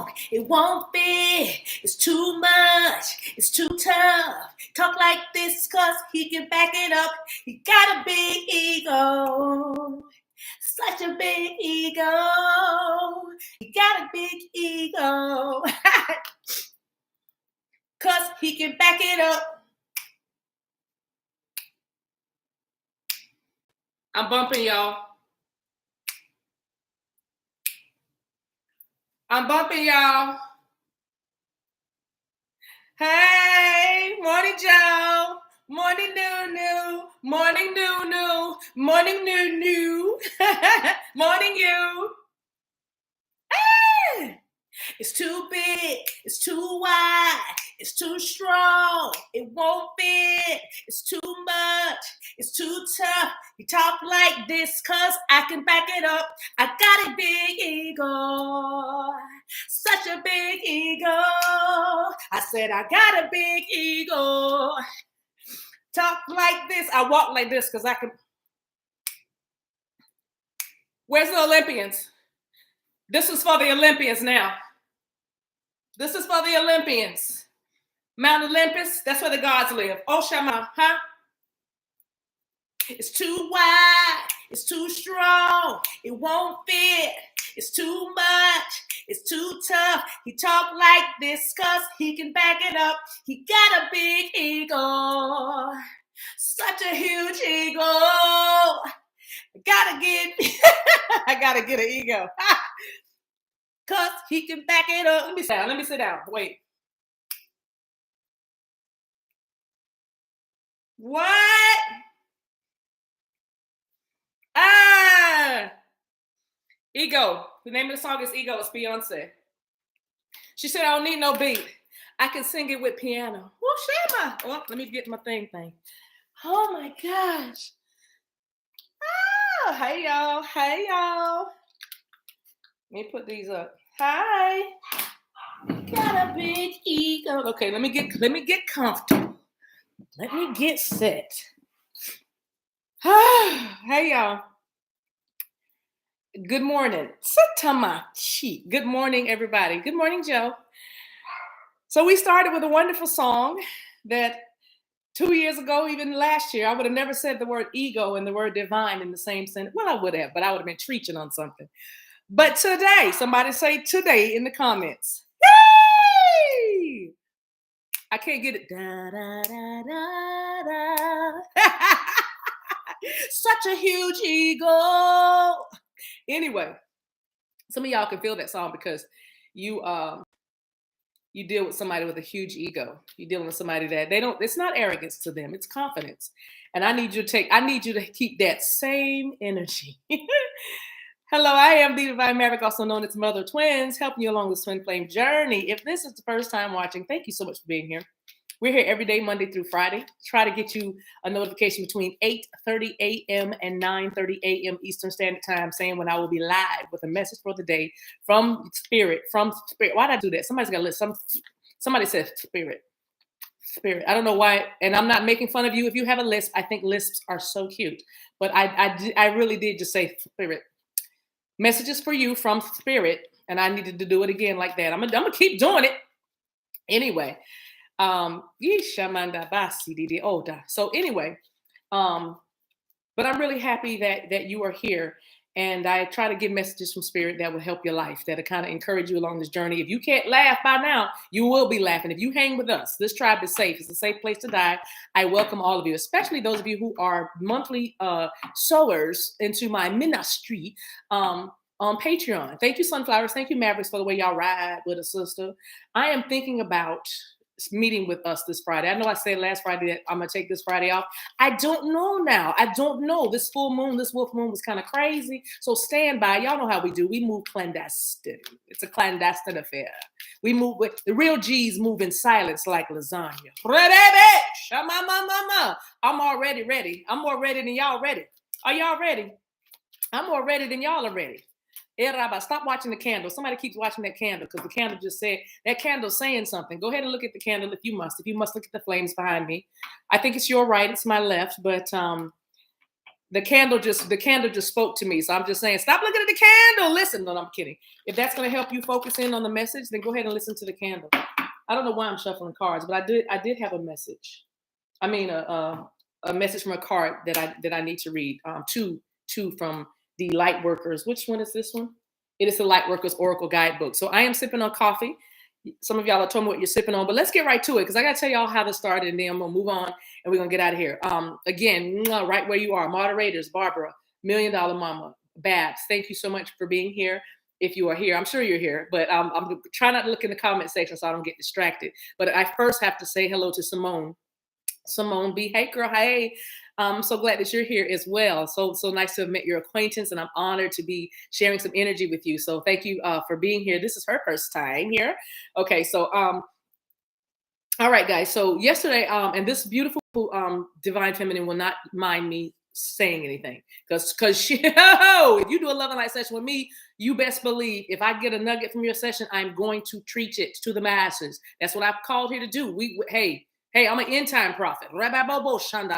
strong, it won't fit. It's too much, it's too tough. Talk like this cause he can back it up. He got a big ego, such a big ego. He got a big ego, cause he can back it up. I'm bumping, y'all. I'm bumping, y'all. Hey, morning, Joe. Morning, Nunu. Morning, Nunu. Morning, Nunu. Morning, you. Hey. It's too big. It's too wide. It's too strong. It won't fit. It's too much. It's too tough. You talk like this cause I can back it up. I got a big ego. Such a big ego. I said I got a big ego. Talk like this. I walk like this because I can. Where's the Olympians? This is for the Olympians now. This is for the Olympians. Mount Olympus, that's where the gods live. Oh, Shama, huh? It's too wide. It's too strong. It won't fit. It's too much. It's too tough. He talk like this cause he can back it up. He got a big ego. Such a huge ego. I gotta get an ego. Cause he can back it up. Let me sit down. Wait. What? Ego. The name of the song is Ego. It's Beyonce. She said, I don't need no beat. I can sing it with piano. Well, Shama. Oh, let me get my thing. Oh my gosh. Oh, hey y'all. Hey y'all. Let me put these up. Hi. Got a big ego. Okay, let me get comfortable. Let me get set. Hey y'all. Good morning. Satamachi. Good morning, everybody. Good morning, Joe. So we started with a wonderful song that 2 years ago, even last year, I would have never said the word ego and the word divine in the same sentence. Well, I would have, but I would have been preaching on something. But today, somebody say today in the comments. Yay! I can't get it. Da, da, da, da, da. Such a huge ego. Anyway, some of y'all can feel that song because you deal with somebody with a huge ego. You're dealing with somebody that it's not arrogance to them, it's confidence. And I need you to keep that same energy. Hello, I am TheDivineMaverick, also known as Mother of Twins, helping you along this twin flame journey. If this is the first time watching, thank you so much for being here. We're here every day, Monday through Friday. Try to get you a notification between 8:30 a.m. and 9:30 a.m. Eastern Standard Time saying when I will be live with a message for the day from Spirit. Why did I do that? Somebody's got to listen. Somebody said Spirit. I don't know why. And I'm not making fun of you if you have a lisp. I think lisps are so cute. But I really did just say Spirit. Messages for you from Spirit. And I needed to do it again like that. I'm gonna keep doing it. Anyway. So anyway, but I'm really happy that you are here, and I try to give messages from Spirit that will help your life, that'll kind of encourage you along this journey. If you can't laugh by now, you will be laughing. If you hang with us, this tribe is safe. It's a safe place to die. I welcome all of you, especially those of you who are monthly sowers into my ministry on Patreon. Thank you, Sunflowers. Thank you, Mavericks, for the way y'all ride with a sister. I am thinking about meeting with us this Friday. I know I said last Friday that I'm gonna take this Friday off. I don't know now. I don't know. This full moon, this wolf moon was kind of crazy. So stand by. Y'all know how we do. We move clandestine. It's a clandestine affair. We move with the real G's move in silence like lasagna. I'm already ready. I'm more ready than y'all ready. Are y'all ready? I'm more ready than y'all are ready. Stop watching the candle. Somebody keeps watching that candle because the candle just said, that candle's saying something. Go ahead and look at the candle if you must. If you must, look at the flames behind me. I think it's your right. It's my left. But the candle just spoke to me. So I'm just saying, stop looking at the candle. Listen. No, I'm kidding. If that's going to help you focus in on the message, then go ahead and listen to the candle. I don't know why I'm shuffling cards, but I did have a message. I mean, a message from a card that I need to read. Two from the Light Workers. Which one is this one? It is the Light Workers Oracle Guidebook. So I am sipping on coffee. Some of y'all have told me what you're sipping on, but let's get right to it because I got to tell y'all how this started, and then I'm gonna move on and we're gonna get out of here. Again, right where you are, moderators, Barbara, $1 Million Mama, Babs. Thank you so much for being here. If you are here, I'm sure you're here, but I'm trying not to look in the comment section so I don't get distracted. But I first have to say hello to Simone. Simone B. Hey, girl. Hey. I'm so glad that you're here as well. So nice to have met your acquaintance, and I'm honored to be sharing some energy with you. So thank you for being here. This is her first time here. Okay, so all right, guys. So yesterday, and this beautiful Divine Feminine will not mind me saying anything because she if you do a love and light session with me, you best believe if I get a nugget from your session, I'm going to preach it to the masses. That's what I've called here to do. Hey, I'm an end time prophet. Rabbi Bobo Shanda.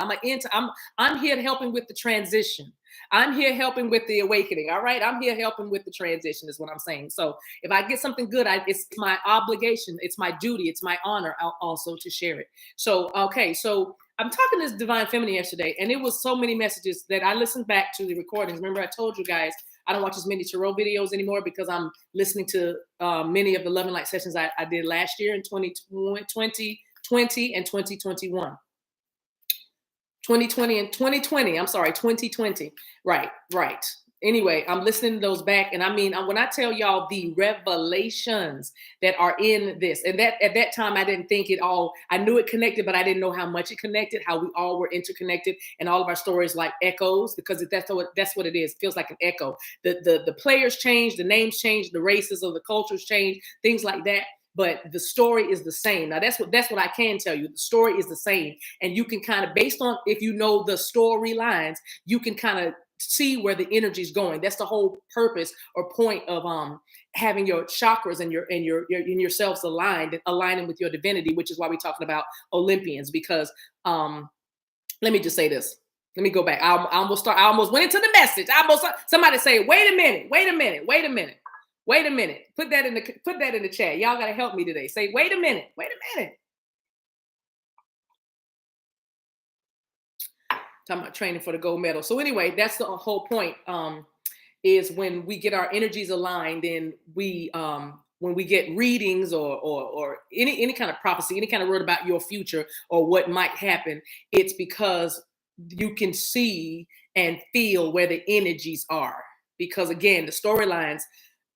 I'm here helping with the transition. I'm here helping with the awakening. All right. I'm here helping with the transition is what I'm saying. So if I get something good, it's my obligation. It's my duty. It's my honor also to share it. So, okay. So I'm talking to this Divine Feminine yesterday, and it was so many messages that I listened back to the recordings. Remember, I told you guys I don't watch as many tarot videos anymore because I'm listening to many of the Love and Light sessions I did last year in 2020 and 2021. 2020 and 2020. I'm sorry, 2020. Right. Anyway, I'm listening to those back. And I mean, when I tell y'all the revelations that are in this, and that at that time, I didn't think it all, I knew it connected, but I didn't know how much it connected, how we all were interconnected, and all of our stories like echoes, because that's what it is. It feels like an echo. The players change, the names change, the races or the cultures change, things like that. But the story is the same. Now that's what I can tell you. The story is the same. And you can kind of, based on if you know the storylines, you can kind of see where the energy is going. That's the whole purpose or point of having your chakras and yourselves aligned and aligning with your divinity, which is why we're talking about Olympians. Because let me just say this. Let me go back. I almost went into the message. Somebody say, wait a minute. Put that in the chat. Y'all gotta help me today. Say, wait a minute. Talking about training for the gold medal. So anyway, that's the whole point. Is when we get our energies aligned, and we when we get readings or any kind of prophecy, any kind of word about your future or what might happen, it's because you can see and feel where the energies are. Because again, the storylines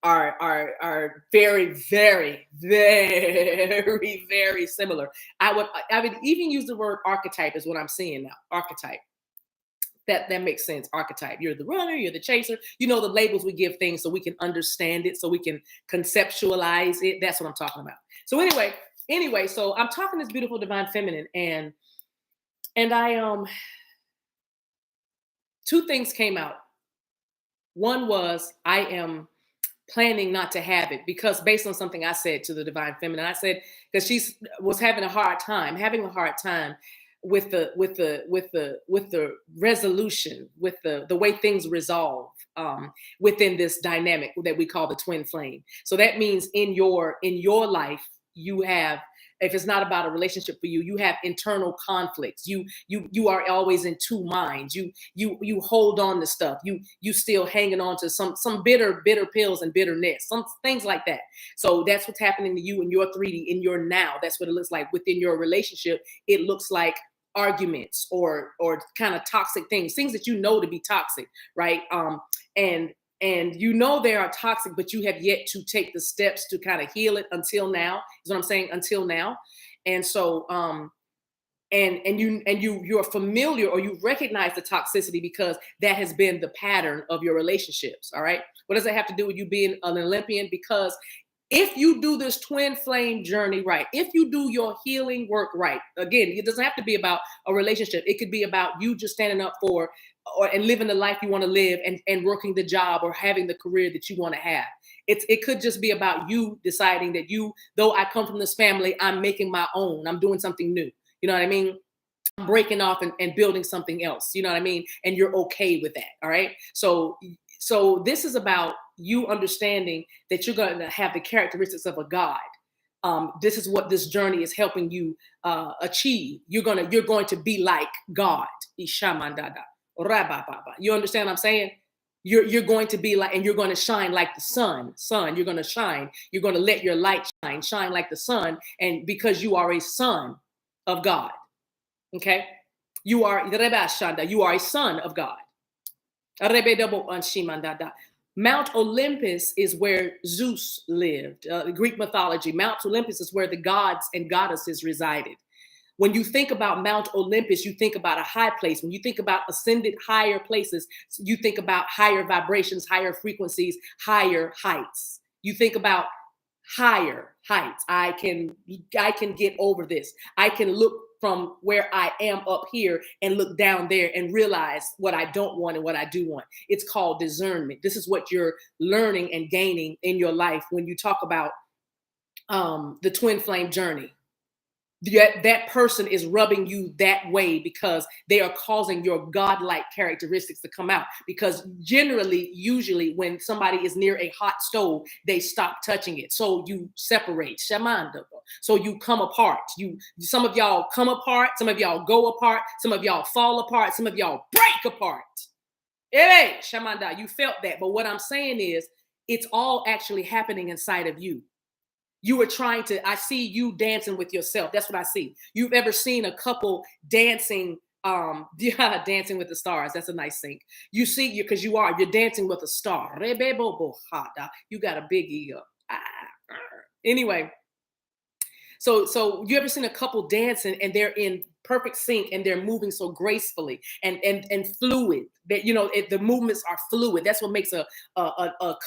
are very, very, very, very similar. I would even use the word archetype is what I'm seeing now. Archetype. That makes sense. Archetype. You're the runner, you're the chaser. You know the labels we give things so we can understand it, so we can conceptualize it. That's what I'm talking about. So anyway, so I'm talking this beautiful Divine Feminine, and I two things came out. One was I am planning not to have it because based on something I said to the Divine Feminine, I said because she was having a hard time with the resolution, with the way things resolve within this dynamic that we call the twin flame. So that means in your life you have, if it's not about a relationship for you, you have internal conflicts. You are always in two minds. You hold on to stuff. You still hanging on to some bitter pills and bitterness, some things like that. So that's what's happening to you in your 3D, in your now. That's what it looks like within your relationship. It looks like arguments or kind of toxic things that you know to be toxic, right? And you know they are toxic, but you have yet to take the steps to kind of heal it until now, is what I'm saying, until now. And so, you're familiar or you recognize the toxicity because that has been the pattern of your relationships, all right? What does that have to do with you being an Olympian? Because if you do this twin flame journey right, if you do your healing work right, again, it doesn't have to be about a relationship. It could be about you just standing up for and living the life you want to live and working the job or having the career that you want to have. It could just be about you deciding that though I come from this family, I'm making my own. I'm doing something new. You know what I mean? breaking off and building something else. You know what I mean? And you're okay with that. All right. So this is about you understanding that you're going to have the characteristics of a God. This is what this journey is helping you achieve. You're going to be like God. Ishamandada, rabababa. You understand what I'm saying? You're going to be like, and you're going to shine like the sun. Sun, you're going to shine. You're going to let your light shine like the sun. And because you are a son of God. Okay, you are a son of God. Mount Olympus is where Zeus lived. Greek mythology, Mount Olympus is where the gods and goddesses resided. When you think about Mount Olympus, you think about a high place. When you think about ascended higher places, you think about higher vibrations, higher frequencies, higher heights. You think about higher heights. I can get over this. I can look from where I am up here and look down there and realize what I don't want and what I do want. It's called discernment. This is what you're learning and gaining in your life when you talk about the twin flame journey. That person is rubbing you that way because they are causing your godlike characteristics to come out. Because usually when somebody is near a hot stove, they stop touching it. So you separate. So you come apart. Some of y'all come apart. Some of y'all go apart. Some of y'all fall apart. Some of y'all break apart. Hey, Shamanda, you felt that. But what I'm saying is it's all actually happening inside of you. You were I see you dancing with yourself. That's what I see. You've ever seen a couple dancing, dancing with the stars. That's a nice thing. You see, you're dancing with a star. You got a big ego. Anyway, so you ever seen a couple dancing and they're in perfect sync and they're moving so gracefully and fluid that, the movements are fluid. That's what makes a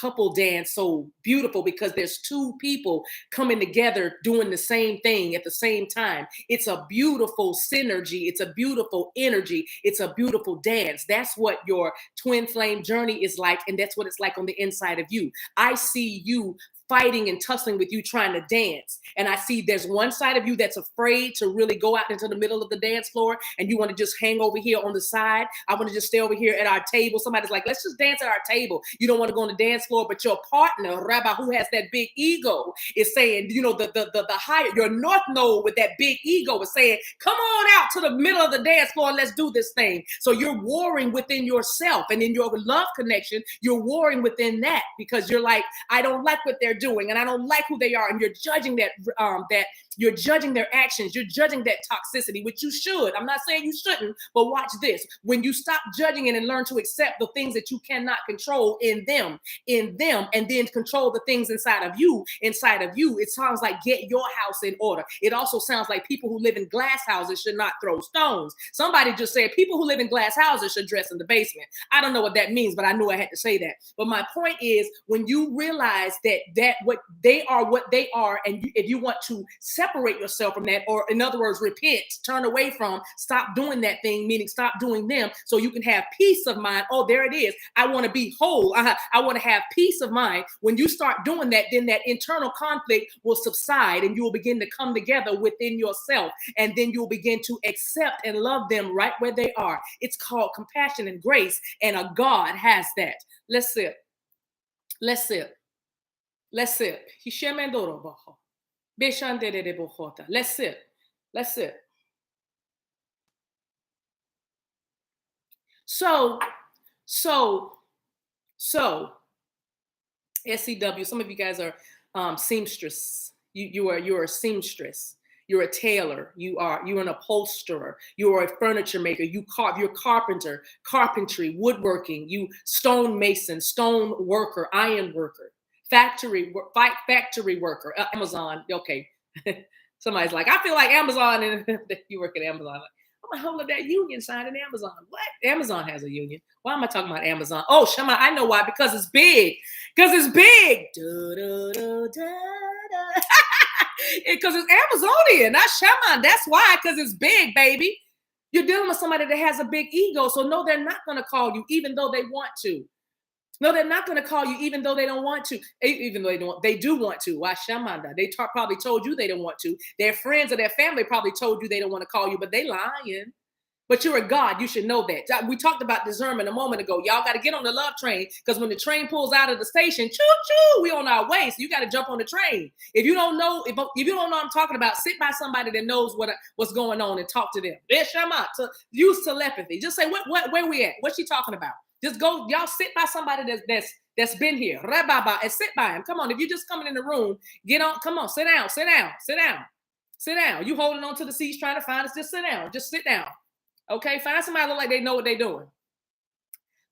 couple dance so beautiful, because there's two people coming together doing the same thing at the same time. It's a beautiful synergy. It's a beautiful energy. It's a beautiful dance. That's what your twin flame journey is like. And that's what it's like on the inside of you. I see you fighting and tussling with you trying to dance. And I see there's one side of you that's afraid to really go out into the middle of the dance floor, and you want to just hang over here on the side. I want to just stay over here at our table. Somebody's like, let's just dance at our table. You don't want to go on the dance floor, but your partner, Rabbi, who has that big ego, is saying, the higher, your north node with that big ego is saying, come on out to the middle of the dance floor and let's do this thing. So you're warring within yourself, and in your love connection, you're warring within that, because you're like, I don't like what they're doing, and I don't like who they are, and you're judging that you're judging their actions, you're judging that toxicity, which you should. I'm not saying you shouldn't, but watch this. When you stop judging it and learn to accept the things that you cannot control in them, and then control the things inside of you, it sounds like get your house in order. It also sounds like people who live in glass houses should not throw stones. Somebody just said people who live in glass houses should dress in the basement. I don't know what that means, but I knew I had to say that. But my point is, when you realize that what they are, and if you want to separate yourself from that, or in other words, repent, turn away from, stop doing that thing, meaning stop doing them, so you can have peace of mind. Oh, there it is. I want to be whole. I want to have peace of mind. When you start doing that, then that internal conflict will subside, and you will begin to come together within yourself, and then you'll begin to accept and love them right where they are. It's called compassion and grace, and a God has that. Let's sip. Let's sip. Let's sip. Let's sip. Let's sip. So, SCW, some of you guys are seamstress. You're a seamstress. You're a tailor. You're an upholsterer. You're a furniture maker. You're carpenter, carpentry, woodworking. You stone mason, stone worker, iron worker, factory worker, Amazon. Okay. Somebody's like, I feel like Amazon, and you work at Amazon. I'm gonna hold up that union sign in Amazon. What? Amazon has a union. Why am I talking about Amazon? Oh, Shema, I know why. Because it's big. Because it's big. Because it's Amazonian, not Shema. That's why. Because it's big, baby. You're dealing with somebody that has a big ego. So no, they're not going to call you, even though they want to. No, they're not going to call you, even though they don't want to. Even though they do want to. Why shamanda? They probably told you they don't want to. Their friends or their family probably told you they don't want to call you, but they lying. But you're a God. You should know that. We talked about discernment a moment ago. Y'all got to get on the love train, because when the train pulls out of the station, choo-choo, we on our way. So you got to jump on the train. If you don't know, if you don't know what I'm talking about, sit by somebody that knows what's going on and talk to them. Use telepathy. Just say, where we at? What's she talking about? Just go, y'all sit by somebody that's been here. And sit by him. Come on. If you're just coming in the room, get on. Come on, sit down. Sit down. You holding on to the seats trying to find us. Just sit down. Just sit down. Okay, find somebody look like they know what they're doing.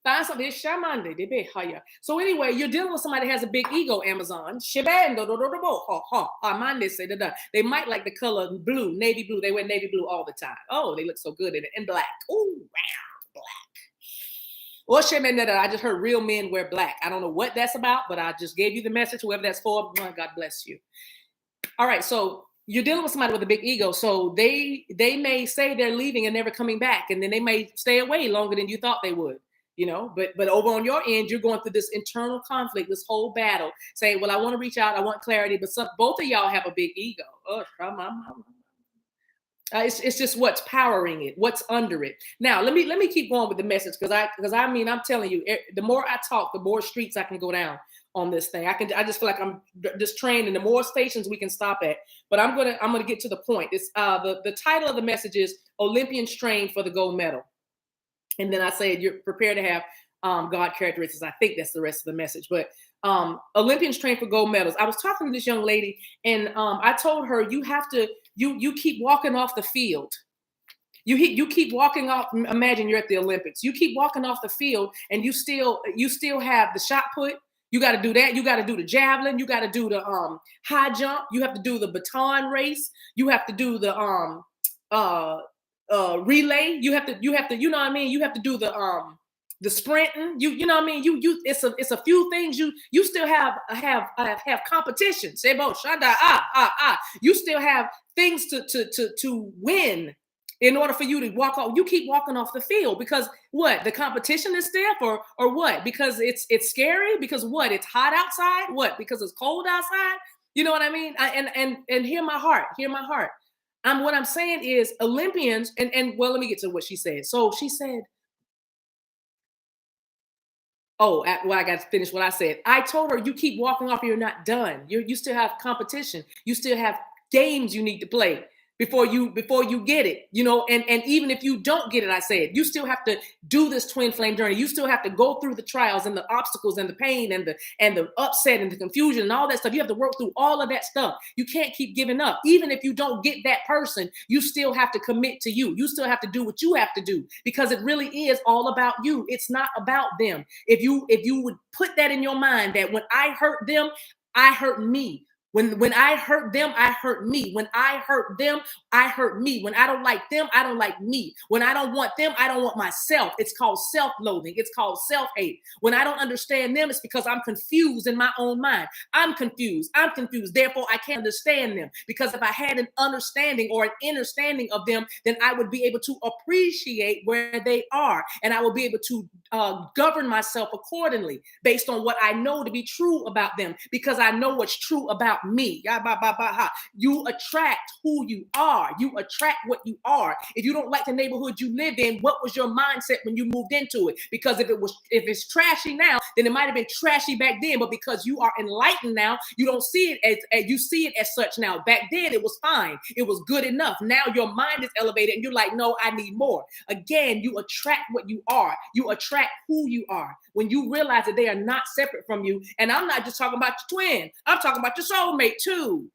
Find somebody. So anyway, you're dealing with somebody that has a big ego, Amazon. They might like the color blue, navy blue. They wear navy blue all the time. Oh, they look so good in it. And black. Oh, wow, black. I just heard real men wear black. I don't know what that's about, but I just gave you the message. Whoever that's for, God bless you. All right, so you're dealing with somebody with a big ego. So they may say they're leaving and never coming back. And then they may stay away longer than you thought they would, but over on your end, you're going through this internal conflict, this whole battle, saying, well, I want to reach out. I want clarity. But both of y'all have a big ego. Oh, it's just what's powering it, what's under it. Now, let me keep going with the message, because I'm telling you, the more I talk, the more streets I can go down on this thing. I just feel like I'm just trained, and the more stations we can stop at. But I'm gonna get to the point. It's the title of the message is Olympians trained for the gold medal. And then I said you're prepared to have God characteristics. I think that's the rest of the message. But Olympians trained for gold medals. I was talking to this young lady, and I told her, you have to you keep walking off the field. You keep walking off. Imagine you're at the Olympics. You keep walking off the field, and you still have the shot put. You got to do that. You got to do the javelin. You got to do the high jump. You have to do the baton race. You have to do the relay. You have to you know what I mean. You have to do the sprinting. You know what I mean. It's a few things. You still have competition. Sebo shanda You still have things to win. In order for you to walk off, you keep walking off the field, because what? The competition is stiff, or what? Because it's scary, because what? It's hot outside. What? Because it's cold outside. You know what I mean? And hear my heart. What I'm saying is Olympians, and well, let me get to what she said. So she said, I got to finish what I said. I told her, you keep walking off, you're not done. You still have competition. You still have games you need to play before you get it, and even if you don't get it, I said, you still have to do this twin flame journey. You still have to go through the trials and the obstacles and the pain and the upset and the confusion and all that stuff. You have to work through all of that stuff. You can't keep giving up. Even if you don't get that person, you still have to commit to you. You still have to do what you have to do, because it really is all about you. It's not about them. If you would put that in your mind, that when I hurt them, I hurt me. When I hurt them, I hurt me. When I hurt them, I hurt me. When I don't like them, I don't like me. When I don't want them, I don't want myself. It's called self-loathing. It's called self-hate. When I don't understand them, it's because I'm confused in my own mind. I'm confused. Therefore, I can't understand them. Because if I had an understanding or an understanding of them, then I would be able to appreciate where they are. And I will be able to govern myself accordingly based on what I know to be true about them, because I know what's true about me. You attract who you are. You attract what you are. If you don't like the neighborhood you live in, what was your mindset when you moved into it? Because if it's trashy now, then it might have been trashy back then. But because you are enlightened now, you don't see it as you see it as such now. Back then, it was fine. It was good enough. Now your mind is elevated, and you're like, no, I need more. Again, you attract what you are. You attract who you are. When you realize that they are not separate from you, and I'm not just talking about your twin. I'm talking about your soulmate too.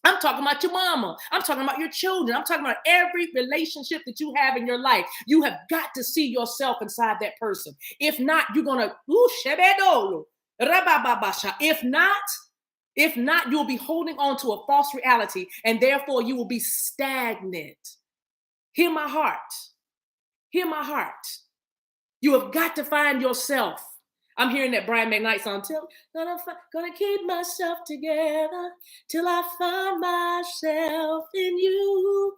I'm talking about your mama. I'm talking about your children. I'm talking about every relationship that you have in your life. You have got to see yourself inside that person. If not, you're going to, if not, you'll be holding on to a false reality, and therefore you will be stagnant. Hear my heart. Hear my heart. You have got to find yourself. I'm hearing that Brian McKnight song. Gonna keep myself together till I find myself in you.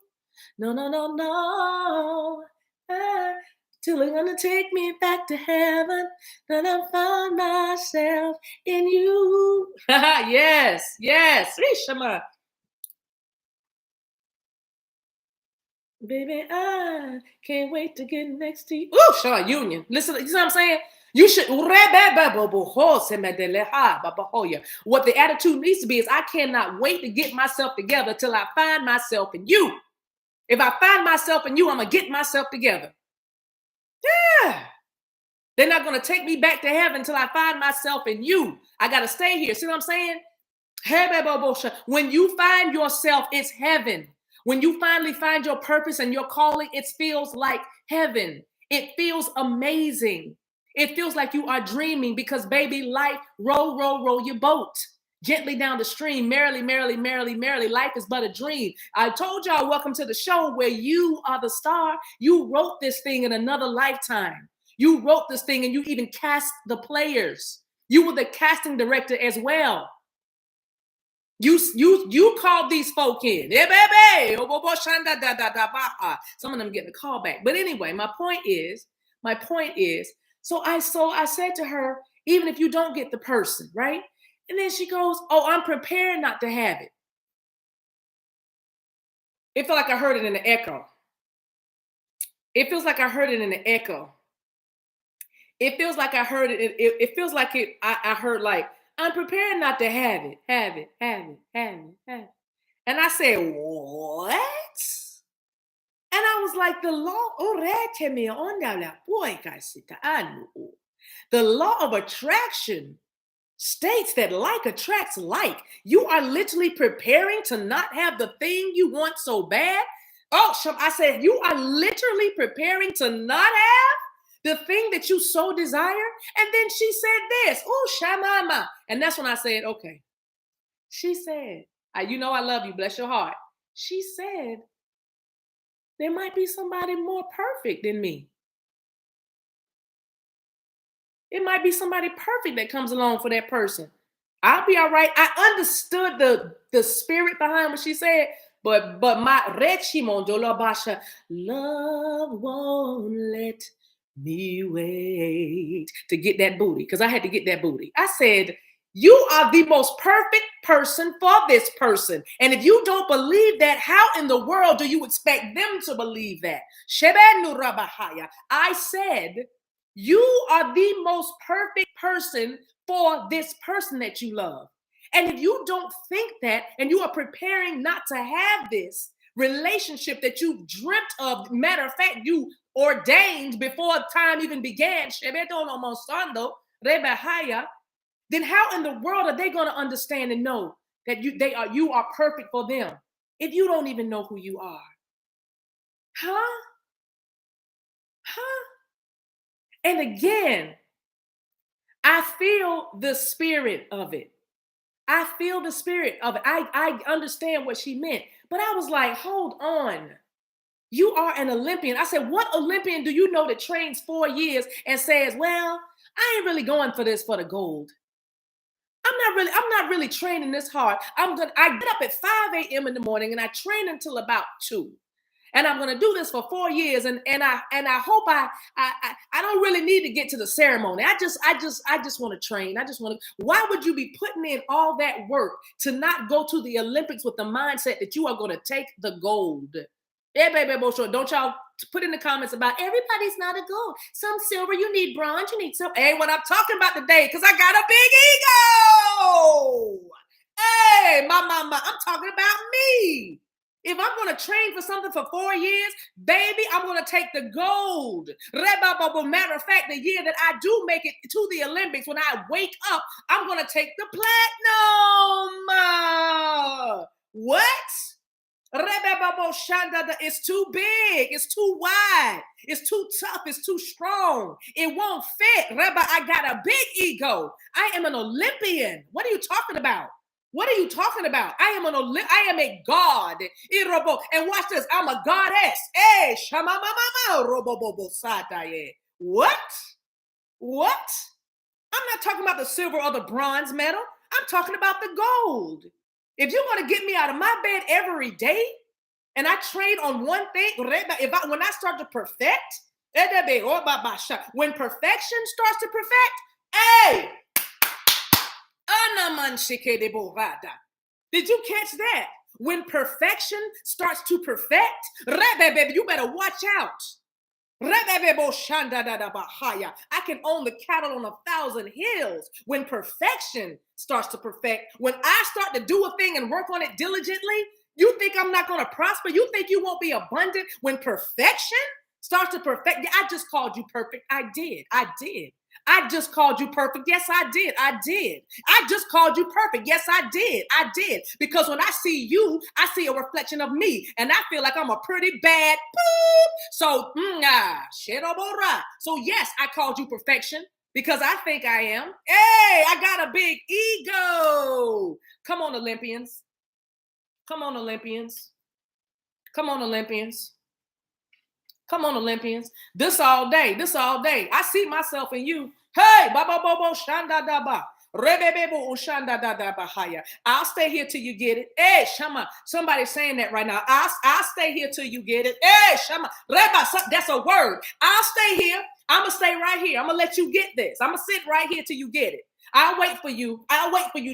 No. till it's gonna take me back to heaven. Then I find myself in you. Yes, yes. Rishama. Baby, I can't wait to get next to you. Ooh, Shaw Union. Listen, you know what I'm saying? You should. What the attitude needs to be is I cannot wait to get myself together till I find myself in you. If I find myself in you, I'm going to get myself together. Yeah. They're not going to take me back to heaven until I find myself in you. I got to stay here. See what I'm saying? When you find yourself, it's heaven. When you finally find your purpose and your calling, it feels like heaven. It feels amazing. It feels like you are dreaming because, baby, life, roll, roll, roll your boat gently down the stream. Merrily, merrily, merrily, merrily. Life is but a dream. I told y'all, welcome to the show where you are the star. You wrote this thing in another lifetime. You wrote this thing and you even cast the players. You were the casting director as well. You called these folk in. Some of them getting a call back. But anyway, my point is, so I said to her, even if you don't get the person, right? And then she goes, oh, I'm prepared not to have it. It felt like I heard it in the echo. It feels like I heard it in the echo. It feels like I heard it. It feels like I heard like, I'm prepared not to have it. And I said, what? And I was like, the law of attraction states that like attracts like. You are literally preparing to not have the thing you want so bad. Oh, I said, you are literally preparing to not have the thing that you so desire. And then she said this, oh, shamama. And that's when I said, okay. She said, you know I love you, bless your heart. She said, there might be somebody more perfect than me. It might be somebody perfect that comes along for that person. I'll be all right. I understood the spirit behind what she said, but my basha, love won't let me wait to get that booty, because I had to get that booty. I said, you are the most perfect person for this person. And if you don't believe that, how in the world do you expect them to believe that? I said, you are the most perfect person for this person that you love. And if you don't think that, and you are preparing not to have this relationship that you dreamt of, matter of fact, you ordained before time even began, then how in the world are they going to understand and know that you are perfect for them if you don't even know who you are? Huh? And again, I feel the spirit of it. I feel the spirit of it. I understand what she meant, but I was like, hold on. You are an Olympian. I said, what Olympian do you know that trains 4 years and says, well, I ain't really going for this for the gold. I'm not really training this hard. I get up at 5 a.m. in the morning and I train until about 2. And I'm going to do this for 4 years. And I hope I don't really need to get to the ceremony. I just want to train. Why would you be putting in all that work to not go to the Olympics with the mindset that you are going to take the gold? Yeah, baby, don't y'all put in the comments about everybody's not a gold. Some silver, you need bronze, you need silver. Hey, what I'm talking about today, because I got a big ego. Hey, my mama, I'm talking about me. If I'm going to train for something for 4 years, baby, I'm going to take the gold. Matter of fact, the year that I do make it to the Olympics, when I wake up, I'm going to take the platinum. What? It's too big. It's too wide. It's too tough. It's too strong. It won't fit. I got a big ego. I am an Olympian. What are you talking about? What are you talking about? I am a god. And watch this. I'm a goddess. What? I'm not talking about the silver or the bronze medal. I'm talking about the gold. If you want to get me out of my bed every day and I train on one thing, when I start to perfect, When perfection starts to perfect, hey, did you catch that? When perfection starts to perfect, you better watch out. I can own the cattle on 1,000 hills. When perfection starts to perfect, when I start to do a thing and work on it diligently, you think I'm not going to prosper? You think you won't be abundant? When perfection starts to perfect, I just called you perfect. I did. I just called you perfect. Yes, I did. I just called you perfect. Yes, I did. Because when I see you, I see a reflection of me. And I feel like I'm a pretty bad poop. So, so yes, I called you perfection because I think I am. Hey, I got a big ego. Come on, Olympians. Come on, Olympians. Come on, Olympians. Come on, Olympians. This all day. I see myself in you. Hey, baba bobo shanda da ba. Rebebebo ushanda da da bahaya. I'll stay here till you get it. Hey, Shama. Somebody's saying that right now. I'll stay here till you get it. Hey, Shama. Reba, that's a word. I'll stay here. I'm going to stay right here. I'm going to let you get this. I'm going to sit right here till you get it. I'll wait for you,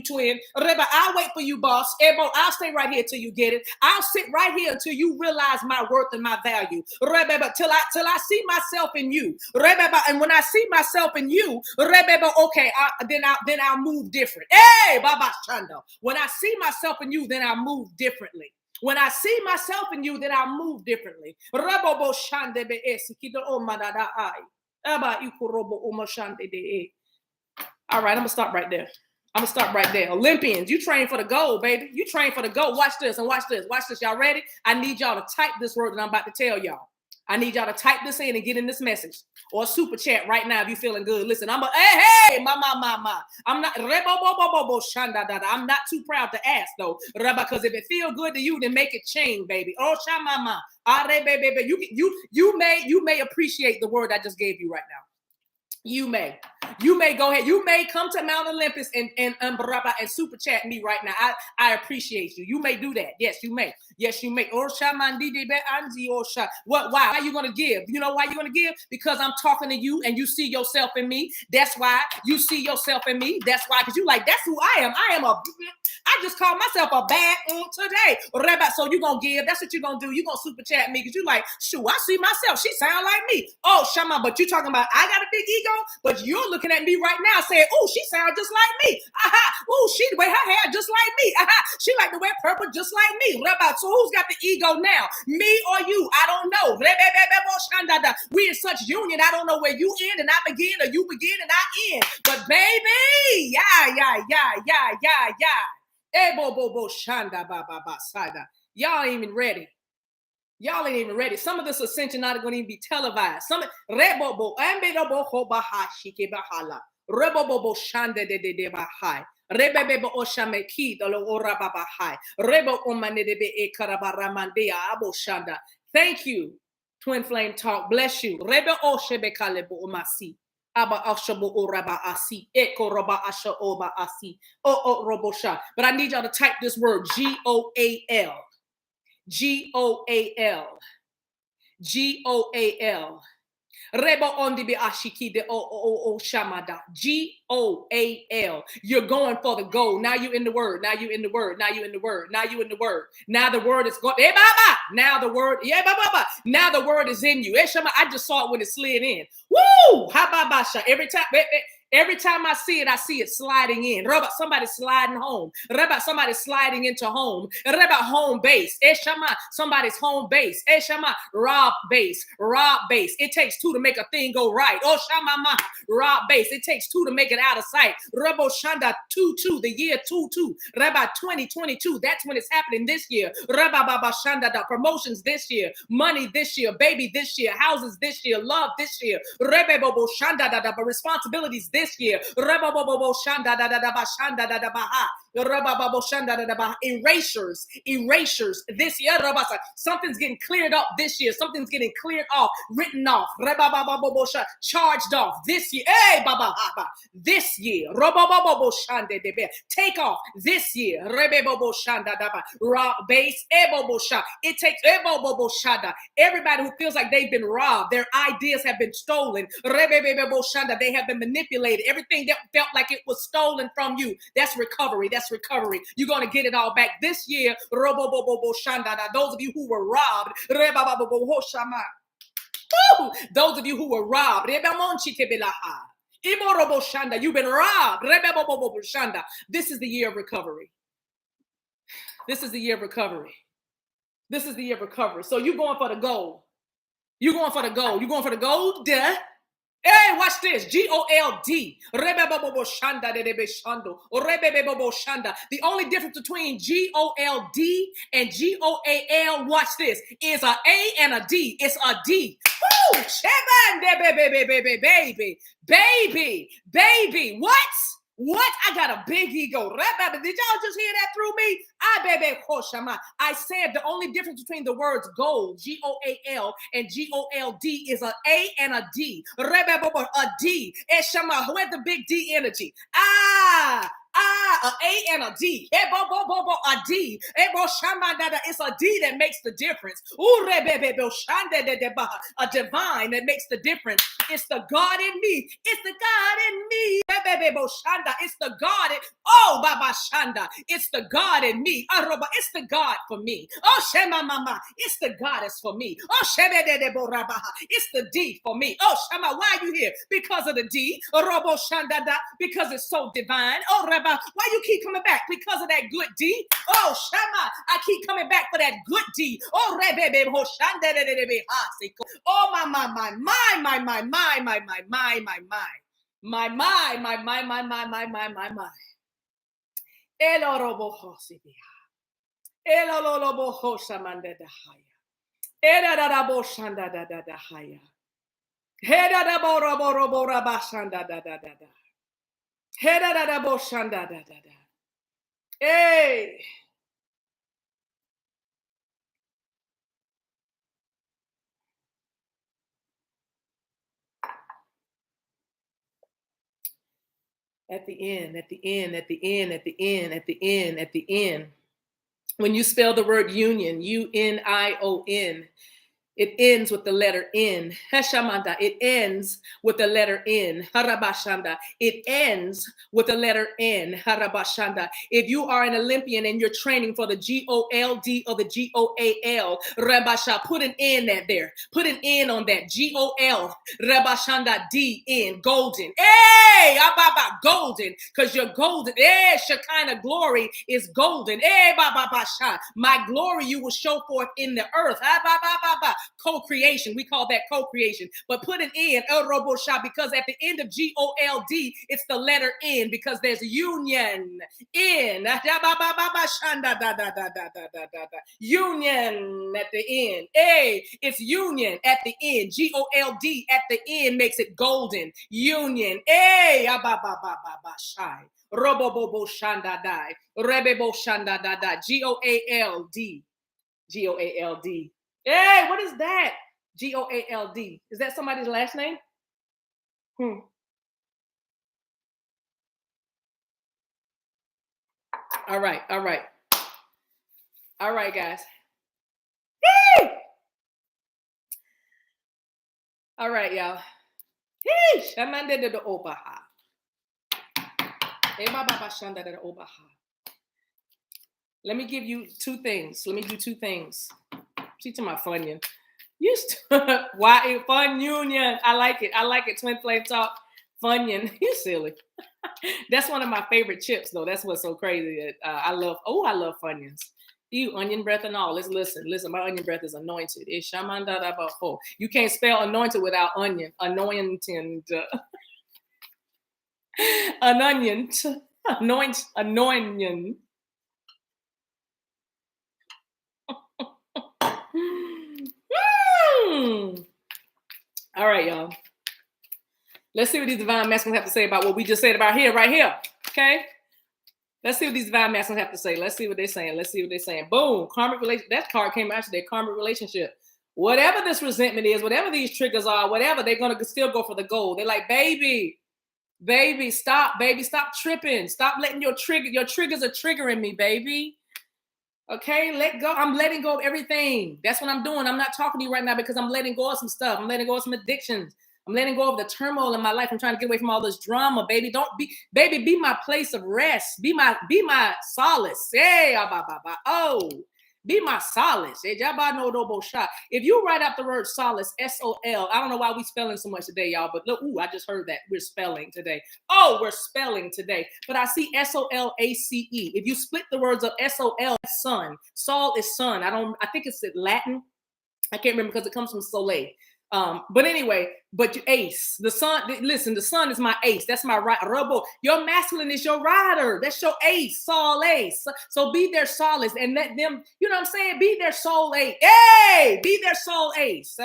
twin. Reba, I'll wait for you, boss. Ebo, I'll stay right here till you get it. I'll sit right here until you realize my worth and my value. Reba, till I see myself in you. Reba, and when I see myself in you, Reba, okay, then I'll move different. Hey, Baba Shanda. When I see myself in you, then I'll move differently. When I see myself in you, then I'll move differently. Rebo shande be esikido o madada ai. Aba ikurobo o mashande de e. All right, I'm going to stop right there. Olympians, you train for the goal, baby. You train for the goal. Watch this and watch this. Watch this. Y'all ready? I need y'all to type this word that I'm about to tell y'all. I need y'all to type this in and get in this message or super chat right now if you're feeling good. Listen, I'm my. I'm not I'm not too proud to ask though, because if it feel good to you, then make it chain, baby. Oh, shamama. Baby. You may appreciate the word I just gave you right now. You may go ahead. You may come to Mount Olympus and super chat me right now. I appreciate you. You may do that. Yes, you may. What? Why? Why are you going to give? You know why you're going to give? Because I'm talking to you and you see yourself in me. That's why you see yourself in me. That's why, because you like, that's who I am. I just call myself a bad today. So you're going to give. That's what you're going to do. You're going to super chat me because you're like, shoot, I see myself. She sound like me. Oh, Shama, but you talking about I got a big ego, but you're looking at me right now saying, oh, she sounds just like me. Oh, she wear her hair just like me. She like to wear purple just like me. So who's got the ego now? Me or you? I don't know. We in such union. I don't know where you end and I begin or you begin and I end. But baby, yeah. Y'all ain't even ready. Y'all ain't even ready. Some of this ascension not going to even be televised. Some rebobo ambedobo bahashike bahala. Rebobo shande de bahai. Rebebo oshameki dolo ora babahai. Rebo omane de be ekarabaramandea abo shanda. Thank you, Twin Flame Talk. Bless you. Rebe oshebekalebo omasi. Aba ashabo oraba asi. Eko roba asha oba asi. O robosha. But I need y'all to type this word GOAL. GOAL. GOAL. Rebo ondi be ashiki de o shamada. GOAL. You're going for the goal. Now you in the word. Now the word is going. Now the word. Now the word is in you. I just saw it when it slid in. Woo! Every time I see it sliding in. Somebody sliding home. Somebody sliding into home. Home base. Somebody's home base. Rob base. It takes two to make a thing go right. Rob base. It takes two to make it out of sight. Rebo Shanda 22, the year 22. 2022. That's when it's happening this year. Baba Shanda, the promotions this year. Money this year. Baby this year. Houses this year. Love this year. Rebebo Shanda, the responsibilities this year. Erasures this year. Something's getting cleared up this year. Something's getting cleared off, written off, charged off this year. This year. Take off this year. Base. It takes everybody who feels like they've been robbed, their ideas have been stolen. They have been manipulated. Everything that felt like it was stolen from you. That's recovery. That's recovery. You're going to get it all back this year. Those of you who were robbed. Those of you who were robbed. You've been robbed. This is the year of recovery. This is the year of recovery. This is the year of recovery. So you're going for the gold. You're going for the gold. You're going for the gold. Hey, watch this. GOLD. The only difference between GOLD and GOAL, watch this, is a A and a D. It's a D. Woo! Baby. What? I got a big ego. Did y'all just hear that through me? I said the only difference between the words gold, GOAL, and GOLD is an A and a D. A D. Where's the big D energy? A and a D. A D. It's a D that makes the difference. A divine that makes the difference. It's the God in me. It's the God in me. It's the God in Baba Shanda. It's the God in me. It's the God for me. Oh Shema Mama. It's the Goddess for me. Oh Shema it's the D for me. Oh Shema, why are you here? Because of the D. Robo Shanda, because it's so divine. Oh Rabba, why you keep coming back? Because of that good D. Oh Shema, I keep coming back for that good D. Oh Rebbe Hoshanda. Oh my. Elorobo Hosibia. Elolobo Hosamanda Dahaya. Edadabo Shanda da Haya. Hedadabo Robo Rabashanda da. Hedadabo Shanda da. Hey. At the end. When you spell the word union, UNION, it ends with the letter N. Heshamanda, it ends with the letter N. Harabashanda, it ends with the letter N. Harabashanda. If you are an Olympian and you're training for the GOLD or the GOAL, Rabasha, put an N there. Put an N on that. GOL, Rabashanda, DN, golden. Hey, Ababa, golden, because you're golden. Hey, Shekinah glory is golden. Hey, Baba Basha, my glory you will show forth in the earth. Co-creation. We call that co-creation. But put an N, El Robo Shah, because at the end of GOLD, it's the letter N because there's union. N. Union at the end. A, it's union at the end. GOLD at the end makes it golden. Union. A. Shai. Robo Shanda Dai. Rebebo Shanda Dada. GOALD. GOALD. Hey, what is that? GOALD. Is that somebody's last name? All right, guys. Hey! All right, y'all. Let me give you two things. Let me do two things. See to my Funyun. Why Fun Union? I like it. Twin Flame Talk. Funyun. You silly. That's one of my favorite chips, though. That's what's so crazy. I love Funyuns. You onion breath and all. Let's listen. My onion breath is anointed. It's shamandadabaho. You can't spell anointed without onion. Anointed. An onion. Anointed. All right, y'all. Let's see what these divine masculines have to say about what we just said about here, right here. Okay? Let's see what these divine masculines have to say. Let's see what they're saying. Let's see what they're saying. Boom. Karmic relation. That card came out today. Karmic relationship. Whatever this resentment is, whatever these triggers are, whatever, they're going to still go for the goal. They're like, baby, stop, tripping. Stop letting your triggers are triggering me, baby. Okay, let go. I'm letting go of everything. That's what I'm doing. I'm not talking to you right now because I'm letting go of some stuff. I'm letting go of some addictions. I'm letting go of the turmoil in my life. I'm trying to get away from all this drama, baby. Be my place of rest. Be my solace. Hey, be my solace. If you write out the word solace, S-O-L, I don't know why we spelling so much today, y'all, but look, I just heard that. We're spelling today. Oh, we're spelling today. But I see S-O-L-A-C-E. If you split the words of S-O-L, sun. Sol is sun. I think it's Latin. I can't remember because it comes from soleil. But anyway, ace, the sun, listen, the sun is my ace. That's my right. Your masculine is your rider. That's your ace, soul ace. So be their solace and let them, you know what I'm saying? Be their soul ace. Hey, be their soul ace.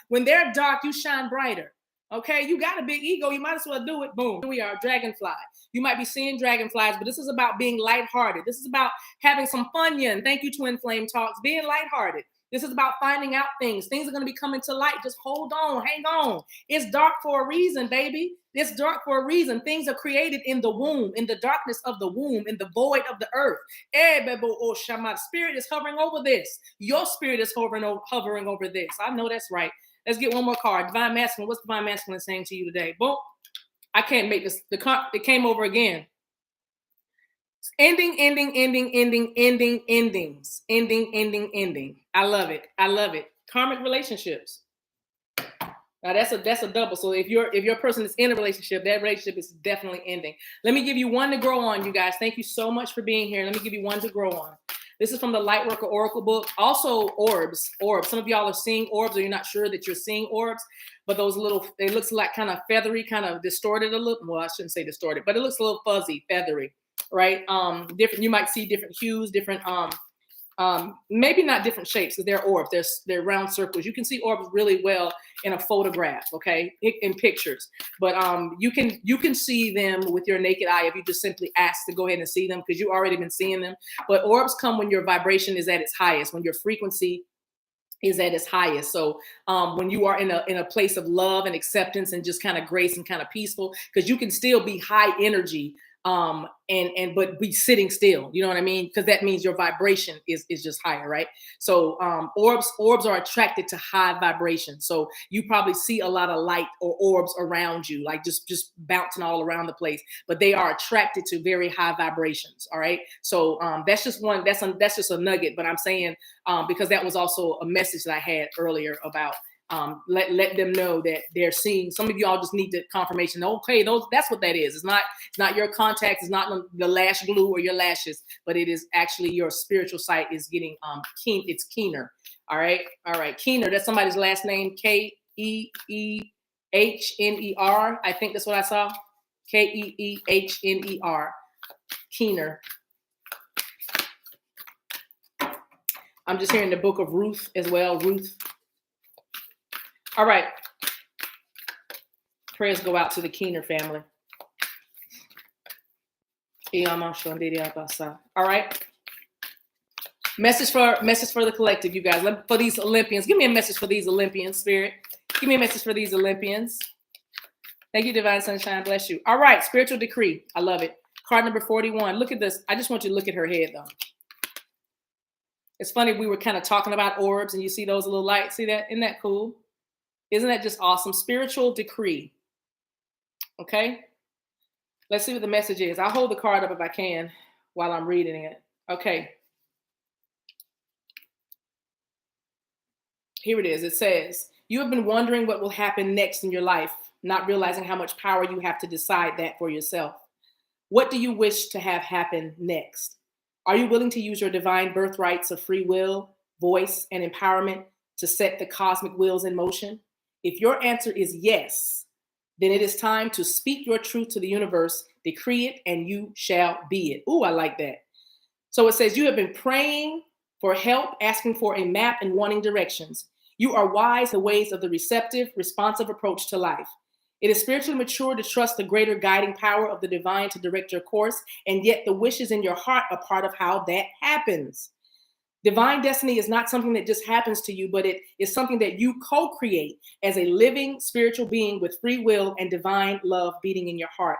When they're dark, you shine brighter. Okay, you got a big ego. You might as well do it. Boom. Here we are, dragonfly. You might be seeing dragonflies, but this is about being lighthearted. This is about having some fun. Thank you, Twin Flame Talks. Being lighthearted. This is about finding out things. Things are going to be coming to light. Just hold on, hang on. It's dark for a reason, baby. It's dark for a reason. Things are created in the womb, in the darkness of the womb, in the void of the earth. Spirit is hovering over this. Your spirit is hovering over this. I know that's right. Let's get one more card. Divine Masculine. What's Divine Masculine saying to you today? Boom. I can't make this. It came over again. Endings. I love it. Karmic relationships. Now that's a double. So if your person is in a relationship, that relationship is definitely ending. Let me give you one to grow on, you guys. Thank you so much for being here. Let me give you one to grow on. This is from the Lightworker Oracle book. Also orbs. Some of y'all are seeing orbs, or you're not sure that you're seeing orbs, but those it looks like kind of feathery, kind of distorted a little. Well, I shouldn't say distorted, but it looks a little fuzzy, feathery. Right? Different. You might see different hues, different. Maybe not different shapes because they're orbs. They're round circles. You can see orbs really well in a photograph, okay, in pictures. But you can see them with your naked eye if you just simply ask to go ahead and see them because you've already been seeing them. But orbs come when your vibration is at its highest, when your frequency is at its highest. So when you are in a place of love and acceptance and just kind of grace and kind of peaceful, because you can still be high energy but be sitting still, you know what I mean? Because that means your vibration is just higher, right? So orbs are attracted to high vibration. So you probably see a lot of light or orbs around you, like just bouncing all around the place, but they are attracted to very high vibrations. All right. So that's just one, that's just a nugget, but I'm saying because that was also a message that I had earlier about let them know that they're seeing. Some of y'all just need the confirmation. Okay, that's what that is. It's not your contacts. It's not the lash glue or your lashes, but it is actually your spiritual sight is getting keen. It's keener. All right. Keener. That's somebody's last name. Keehner. I think that's what I saw. Keehner. Keener. I'm just hearing the book of Ruth as well. Ruth. All right. Prayers go out to the Keener family. All right. Message for the collective, you guys. For these Olympians. Give me a message for these Olympians, Spirit. Give me a message for these Olympians. Thank you, Divine Sunshine. Bless you. All right. Spiritual decree. I love it. Card number 41. Look at this. I just want you to look at her head, though. It's funny. We were kind of talking about orbs, and you see those little lights. See that? Isn't that cool? Isn't that just awesome? Spiritual decree. Okay. Let's see what the message is. I'll hold the card up if I can while I'm reading it. Okay. Here it is. It says, you have been wondering what will happen next in your life, not realizing how much power you have to decide that for yourself. What do you wish to have happen next? Are you willing to use your divine birthrights of free will, voice, and empowerment to set the cosmic wheels in motion? If your answer is yes, then it is time to speak your truth to the universe, decree it, and you shall be it. Ooh, I like that. So it says you have been praying for help, asking for a map, and wanting directions. You are wise in the ways of the receptive, responsive approach to life. It is spiritually mature to trust the greater guiding power of the divine to direct your course, and yet the wishes in your heart are part of how that happens. Divine destiny is not something that just happens to you, but it is something that you co-create as a living spiritual being with free will and divine love beating in your heart.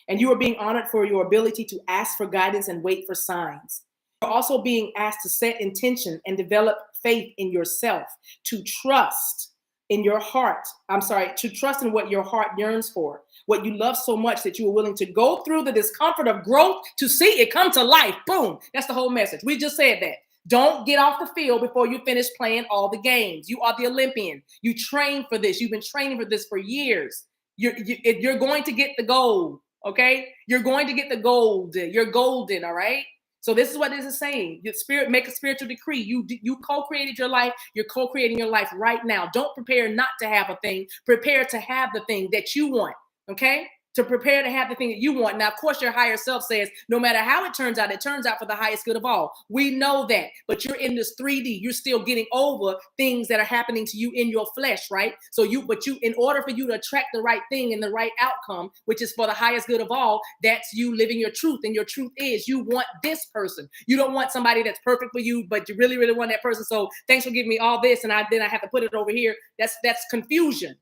And you are being honored for your ability to ask for guidance and wait for signs. You're also being asked to set intention and develop faith in yourself, to trust in your heart. To trust in what your heart yearns for, what you love so much that you are willing to go through the discomfort of growth to see it come to life. Boom. That's the whole message. We just said that. Don't get off the field before you finish playing all the games. You are the Olympian. You train for this. You've been training for this for years. You're going to get the gold, okay? You're going to get the gold. You're golden, all right? So this is what this is saying. Your spirit, make a spiritual decree. You co-created your life. You're co-creating your life right now. Don't prepare not to have a thing. Prepare to have the thing that you want, okay? To prepare to have the thing that you want. Now, of course, your higher self says, no matter how it turns out for the highest good of all. We know that, but you're in this 3D. You're still getting over things that are happening to you in your flesh, right? In order for you to attract the right thing and the right outcome, which is for the highest good of all, that's you living your truth. And your truth is you want this person. You don't want somebody that's perfect for you, but you really, really want that person. So thanks for giving me all this. And then I have to put it over here. That's confusion.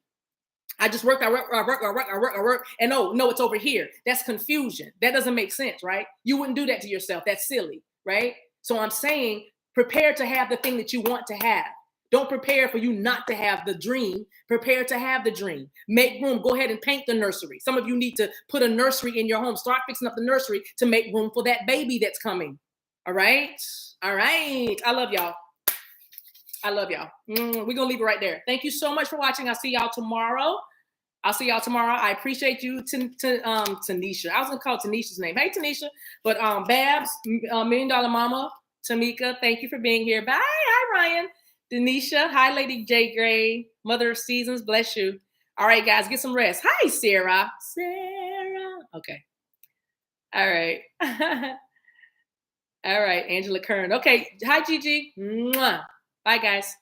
I just work, and no, it's over here. That's confusion. That doesn't make sense, right? You wouldn't do that to yourself. That's silly, right? So I'm saying, prepare to have the thing that you want to have. Don't prepare for you not to have the dream. Prepare to have the dream. Make room. Go ahead and paint the nursery. Some of you need to put a nursery in your home. Start fixing up the nursery to make room for that baby that's coming. All right? All right. I love y'all. I love y'all. We're going to leave it right there. Thank you so much for watching. I'll see y'all tomorrow. I appreciate you, Tanisha. I was going to call Tanisha's name. Hey, Tanisha. But Babs, $1 Million Mama, Tamika, thank you for being here. Bye. Hi, Ryan. Denisha. Hi, Lady J. Gray. Mother of Seasons. Bless you. All right, guys. Get some rest. Hi, Sarah. Okay. All right. All right. Angela Kern. Okay. Hi, Gigi. Mwah. Bye, guys.